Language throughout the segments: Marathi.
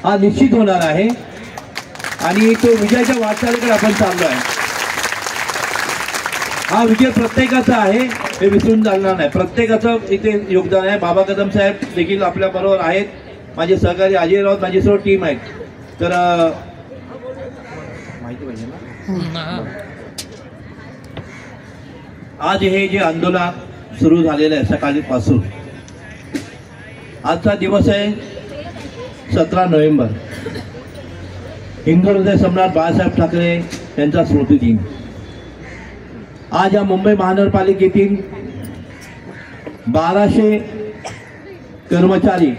हा निश्चित होणार आहे आणि तो विजयाच्या वाटचालीकडे आपण चाललो आहे। हा विजय प्रत्येकाचा आहे, हे विसरून चालणार नाही। प्रत्येकाचं इथे योगदान आहे। बाबा कदम साहेब देखील आपल्या बरोबर आहेत, माझे सहकारी अजय राऊत, माझी सर्व टीम आहे। तर माहिती पाहिजे ना, आज हे जे आंदोलन सुरू झालेलं आहे सकाळपासून, आजचा दिवस आहे 17 नोव्हेंबर, हिंदू हृदय सम्राट बाळासाहेब ठाकरे यांचा स्मृती दिन। आज या मुंबई महानगरपालिकेतील 1200 कर्मचारी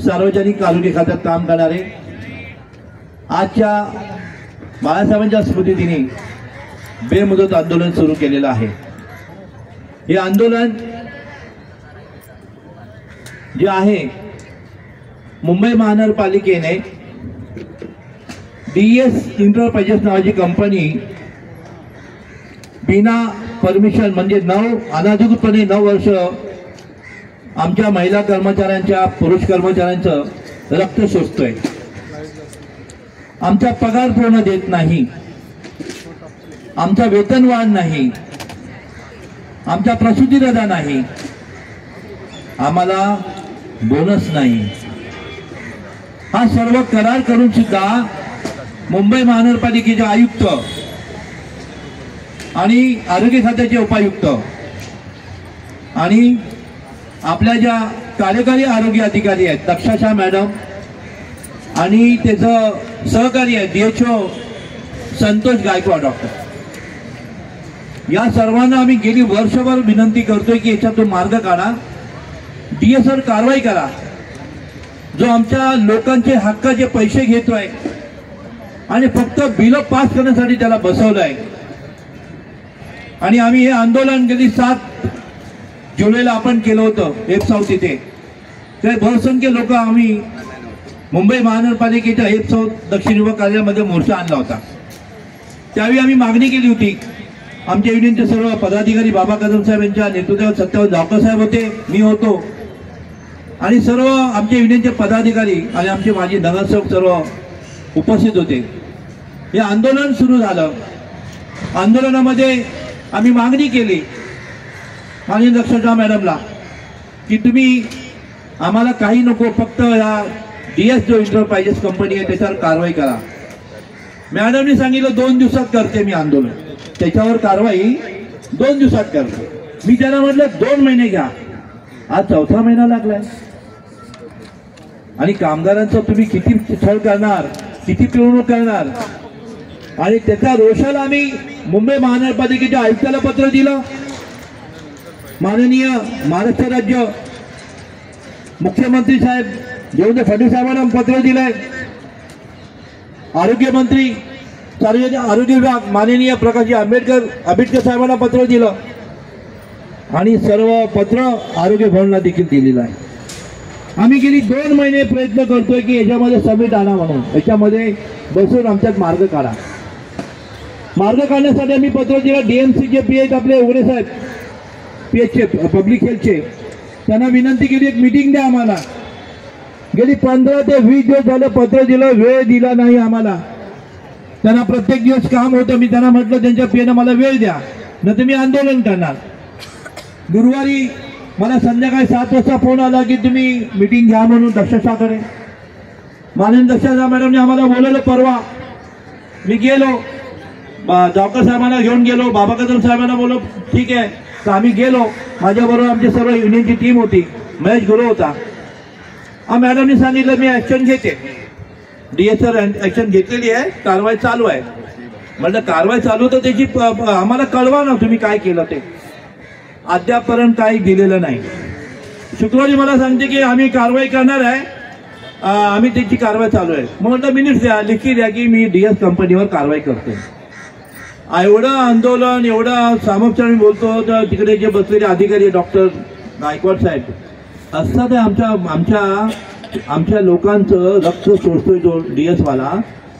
सार्वजनिक आरोग्य खात्यात काम करणारे आजच्या बाळासाहेबांच्या स्मृतिदिनी बेमुदत आंदोलन सुरू केलेलं आहे। हे आंदोलन जे आहे मुंबई महानगरपालिकेने DS इंटरप्राइजेस नावाची कंपनी बिना परमिशन म्हणजे अनधिकृतपणे 9 वर्ष आमच्या महिला कर्मचाऱ्यांच्या पुरुष कर्मचाऱ्यांचं रक्त शोषतोय, आमचा पगार पूर्ण देत नाही, आमचा वेतन वाढ नाही, आमचा प्रसूती रजा नाही, आम्हाला बोनस नाही। हा सर्व करार करून सुद्धा मुंबई महानगरपालिकेचे आयुक्त आणि आरोग्य खात्याचे उपायुक्त आणि आपल्या ज्या कार्यकारी आरोग्य अधिकारी आहेत दक्षाशा मॅडम आणि त्याचं सहकारी आहे DHO संतोष गायकवाड डॉक्टर, या सर्वांना आम्ही गेली वर्षभर विनंती करतोय की याच्यातून मार्ग काढा, DS वर कारवाई करा। जो आमच्या लोकांचे हक्काचे पैसे घेतोय आणि फक्त बिल पास करण्यासाठी त्याला बसवलंय। आणि आम्ही हे आंदोलन गेली 7 जुलैला आपण केलं होतं एप साऊथ इथे, ते बहुसंख्य लोक आम्ही मुंबई महानगरपालिकेच्या एप साऊथ दक्षिण विभाग कार्यालयामध्ये मोर्चा आणला होता। त्यावेळी आम्ही मागणी केली होती, आमच्या युनियनचे सर्व पदाधिकारी बाबा कदम साहेब यांच्या नेतृत्वात सत्यावर जावकर साहेब होते, मी होतो आणि सर्व आमच्या युनियनचे पदाधिकारी आणि आमचे माजी नगरसेवक सर्व उपस्थित होते। हे आंदोलन सुरू झालं। आंदोलनामध्ये आम्ही मागणी केली आणि दक्षाशा मॅडमला की तुम्ही आम्हाला काही नको, फक्त या DS जो इंटरप्राइजेस कंपनी आहे त्याच्यावर कारवाई करा। मॅडमने सांगितलं 2 दिवसात करते मी आंदोलन, त्याच्यावर कारवाई 2 दिवसात करते। मी त्यांना म्हटलं 2 महिने घ्या, आज 4था महिना लागलाय आणि कामगारांचं तुम्ही किती छळ करणार, किती पिळवणूक करणार। आणि त्याच्या रोषाला आम्ही मुंबई महानगरपालिकेच्या आयुक्ताला पत्र दिलं, माननीय महाराष्ट्र राज्य मुख्यमंत्री साहेब देवेंद्र फडणवीस साहेबांना पत्र दिलंय, आरोग्य मंत्री सार्वजनिक आरोग्य विभाग माननीय प्रकाश आंबेडकर साहेबांना पत्र दिलं आणि सर्व पत्र आरोग्य भवनाला देखील दिलेलं आहे। आम्ही गेली 2 महिने प्रयत्न करतोय की याच्यामध्ये समिट आणा म्हणून, याच्यामध्ये बसून आमच्यात मार्ग काढा। मार्ग काढण्यासाठी आम्ही पत्र दिलं DMCचे PH आपले उघडे साहेब PHचे पब्लिक हेल्थचे, त्यांना विनंती केली एक मीटिंग द्या आम्हाला। गेली 15 ते 20 दिवस झालं पत्र दिलं, वेळ दिला नाही आम्हाला। त्यांना प्रत्येक दिवस काम होतं, मी त्यांना म्हटलं त्यांच्या PA मला वेळ द्या नाही तर मी आंदोलन करणार। गुरुवारी मला संध्याकाळी 7 वाजता फोन आला की तुम्ही मीटिंग घ्या म्हणून दक्षाशाकडे। माननीय दक्षाशा मॅडमने आम्हाला बोलवलं परवा, मी गेलो, जावकर साहेबांना घेऊन गेलो, बाबा कदम साहेबांना बोललो ठीक आहे, तर आम्ही गेलो। माझ्याबरोबर आमची सर्व युनियनची टीम होती, महेश गुरु होता। मॅडमने सांगितलं मी ऍक्शन घेते, DS वर ऍक्शन घेतलेली आहे, कारवाई चालू आहे। म्हटलं कारवाई चालू तर त्याची आम्हाला कळवा ना तुम्ही काय केलं ते, अद्यापर्यंत काही दिलेलं नाही। शुक्रवारी मला सांगते की आम्ही कारवाई करणार आहे, आम्ही त्याची कारवाई चालू आहे। मग म्हटलं मिनिट्स द्या, लिखी द्या की मी DS कंपनीवर कारवाई करतो। एवढं आंदोलन, एवढं सामोपचार बोलतो, तर तिकडे जे बसलेले अधिकारी डॉक्टर गायकवाड साहेब असतात, आमच्या लोकांचं रक्त शोषतोय जो DS वाला,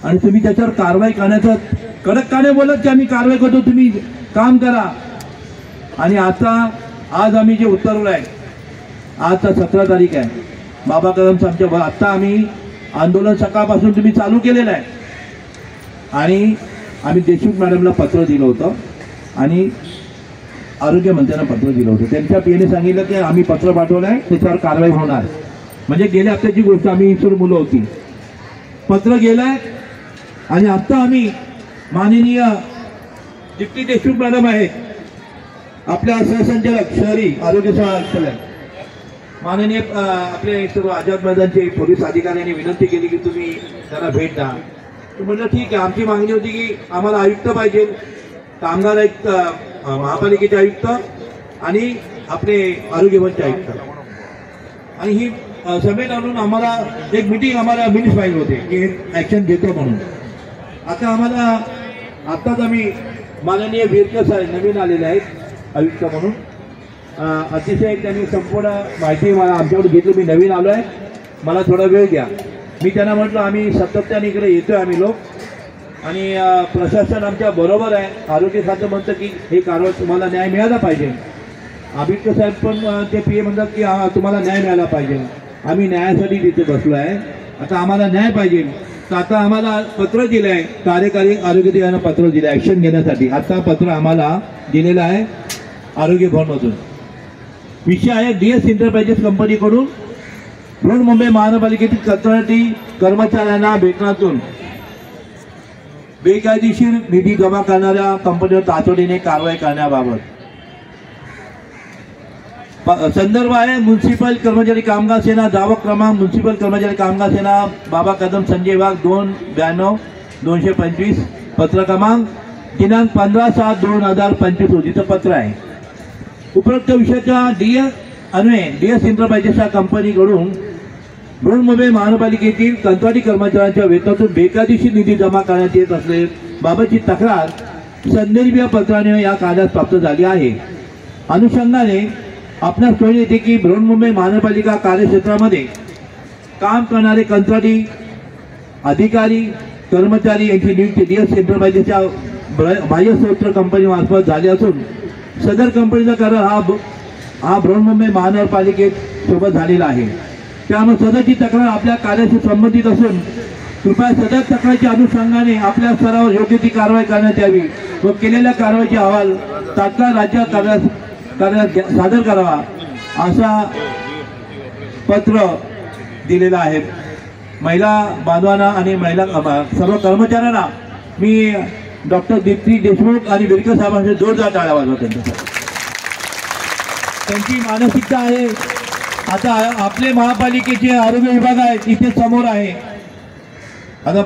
आणि तुम्ही त्याच्यावर कारवाई करण्याचं कडक का नाही बोलत की आम्ही कारवाई करतो, तुम्ही काम करा। आणि आज आम्ही जे उतरलो आहे, आज 17 तारीख आहे, बाबा कदम साहेबच्या आता आम्ही आंदोलन सकाळपासून तुम्ही चालू केलेलं आहे आणि आम्ही देशमुख मॅडमला पत्र दिलं होतं आणि आरोग्यमंत्र्यांना पत्र दिलं होतं. त्यांच्या पीएने सांगितलं की आम्ही पत्र पाठवलं आहे, त्याच्यावर कारवाई होणार. म्हणजे गेल्या हप्त्याची गोष्ट, आम्ही इतर मुलं होती, पत्र गेलंय आणि आता आम्ही माननीय डिप्टी देशमुख मॅडम आहेत, आपल्या सहसंचालक शहरी आरोग्य संचालक माननीय आपले सर्व आझाद मैदानचे पोलीस अधिकाऱ्यांनी विनंती केली की तुम्ही त्यांना भेट द्या. म्हटलं ठीक आहे. आमची मागणी होती की आम्हाला आयुक्त पाहिजे, कामगार आयुक्त, महापालिकेचे आयुक्त आणि आपले आरोग्यमंत्री आयुक्त. आणि ही समेट आणून आम्हाला एक मीटिंग आम्हाला मिनिट्स पाहिजे होते की ऍक्शन घेतो म्हणून. आता आम्हाला आत्ताच आम्ही माननीय विरकर साहेब नवीन आलेले आहेत आयुक्त म्हणून, अतिशय त्यांनी संपूर्ण माहिती मला आमच्याकडून घेतली. मी नवीन आलो आहे, मला थोडा वेळ द्या. मी त्यांना म्हटलं आम्ही सातत्याने इकडे येतोय आम्ही लोक आणि प्रशासन आमच्या बरोबर आहे. आरोग्य खातं म्हणतं की हे कारवाई तुम्हाला न्याय मिळाला पाहिजे. आंबेडकर साहेब पण ते पीए म्हणतात की तुम्हाला न्याय मिळाला पाहिजे. आम्ही न्यायासाठी तिथे बसलो आहे. आता आम्हाला न्याय पाहिजे. तर आता आम्हाला पत्र दिलं आहे, कार्यकारी आरोग्य अधिकाऱ्यांना पत्र दिलं आहे ॲक्शन घेण्यासाठी. आता पत्र आम्हाला दिलेलं आहे आरोग्य भवनमधून. विषय आहे DS एंटरप्राइजेस कंपनीकडून बृहन्मुंबई महानगरपालिकेतील कंत्राटी कर्मचाऱ्यांना वेतनातून बेकायदेशीर निधी जमा करणाऱ्या कंपनीवर तातडीने कारवाई करण्याबाबत संदर्भ आहे म्युन्सिपल कर्मचारी कामगार सेना, दावा क्रमांक म्युन्सिपल कर्मचारी कामगार सेना बाबा कदम संजय वाघ 292-225, पत्र क्रमांक दिनांक 15/7/2025 रोजीचं पत्र आहे. उपरोक्त विषयाच्या DS एंटरप्राइजेस या कंपनीकडून बृहन्मुंबई महानगरपालिकेतील कंत्राटी कर्मचाऱ्यांच्या वेतनातून बेकायदेशीर निधी जमा करण्यात येत असल्याबाबतची तक्रार संदर्भीय पत्राने या कार्यास प्राप्त झाली आहे. अनुषंगाने आपणास कळून येते की बृहन्मुंबई महानगरपालिका कार्यक्षेत्रामध्ये काम करणारे कंत्राटी अधिकारी कर्मचारी यांची नियुक्ती DS एंटरप्राइजेसच्या बाह्य स्रोत कंपनीमार्फत झाली असून सदर कंपनीचा करार हा बृहन्मुंबई महानगरपालिकेत सोबत झालेला आहे. त्यामुळे सदरची तक्रार आपल्या कार्याशी संबंधित असून कृपया सदर तक्रारीच्या अनुषंगाने आपल्या स्तरावर योग्य ती कारवाई करण्यात यावी व केलेल्या कारवाईचा अहवाल तात्काळ राज्य कार्यालयात सादर करावा असा पत्र दिलेलं आहे. महिला बांधवांना आणि महिला सर्व कर्मचाऱ्यांना मी डॉक्टर दीप्ती देशमुख आणि विरकर साहेबांचे जोरदार टाळ्या वाजवतो. त्यांची मानसिकता आहे. आता आपले महापालिकेचे आरोग्य विभाग आहे इथे समोर आहे. आता